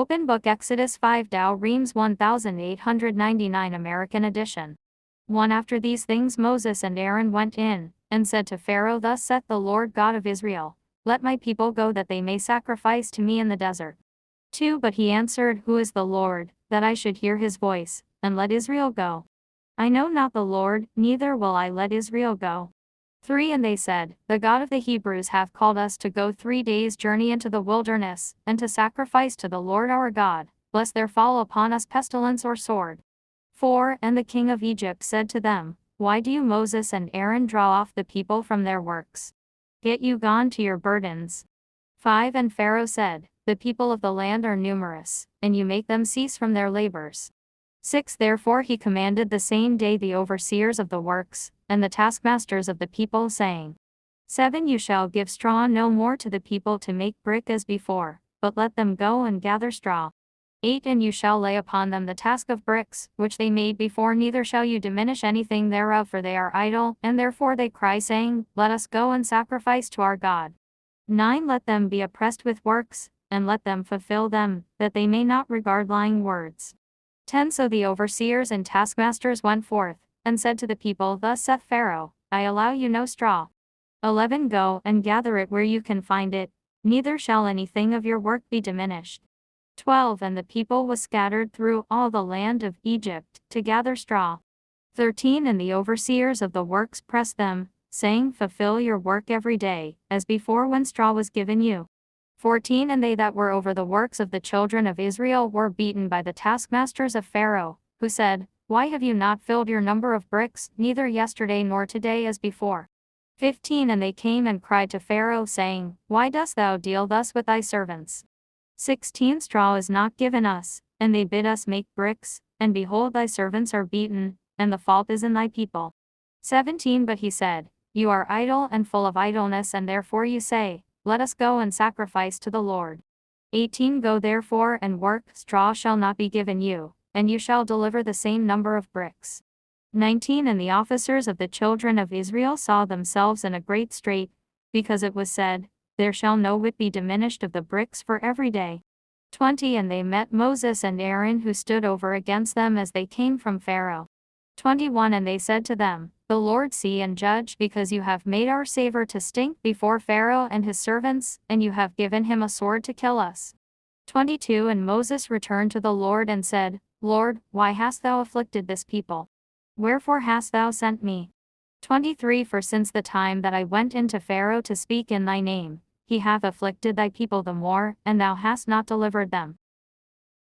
Open Book Exodus 5 Dow Reams 1899 American edition. 1 After these things Moses and Aaron went in, and said to Pharaoh, Thus saith the Lord God of Israel, Let my people go that they may sacrifice to me in the desert. 2 But he answered, Who is the Lord, that I should hear his voice, and let Israel go? I know not the Lord, neither will I let Israel go. 3 And they said, The God of the Hebrews hath called us to go 3 days' journey into the wilderness, and to sacrifice to the Lord our God, lest there fall upon us pestilence or sword. 4 And the king of Egypt said to them, Why do you Moses and Aaron draw off the people from their works? Get you gone to your burdens. 5 And Pharaoh said, The people of the land are numerous, and you make them cease from their labors. 6 Therefore he commanded the same day the overseers of the works, and the taskmasters of the people, saying, 7 You shall give straw no more to the people to make brick as before, but let them go and gather straw. 8 And you shall lay upon them the task of bricks, which they made before, neither shall you diminish anything thereof, for they are idle, and therefore they cry, saying, Let us go and sacrifice to our God. 9 Let them be oppressed with works, and let them fulfill them, that they may not regard lying words. 10 So the overseers and taskmasters went forth, and said to the people, Thus saith Pharaoh, I allow you no straw. 11 Go and gather it where you can find it, neither shall anything of your work be diminished. 12 And the people was scattered through all the land of Egypt, to gather straw. 13 And the overseers of the works pressed them, saying, Fulfill your work every day, as before when straw was given you. 14 And they that were over the works of the children of Israel were beaten by the taskmasters of Pharaoh, who said, Why have you not filled your number of bricks, neither yesterday nor today as before? 15 And they came and cried to Pharaoh, saying, Why dost thou deal thus with thy servants? 16 Straw is not given us, and they bid us make bricks, and behold thy servants are beaten, and the fault is in thy people. 17 But he said, You are idle and full of idleness, and therefore you say, Let us go and sacrifice to the Lord. 18 Go therefore and work, straw shall not be given you, and you shall deliver the same number of bricks. 19 And the officers of the children of Israel saw themselves in a great strait, because it was said, There shall no whit be diminished of the bricks for every day. 20 And they met Moses and Aaron, who stood over against them as they came from Pharaoh. 21 And they said to them, The Lord see and judge, because you have made our savor to stink before Pharaoh and his servants, and you have given him a sword to kill us. 22 And Moses returned to the Lord and said, Lord, why hast thou afflicted this people? Wherefore hast thou sent me? 23 For since the time that I went in to Pharaoh to speak in thy name, he hath afflicted thy people the more, and thou hast not delivered them.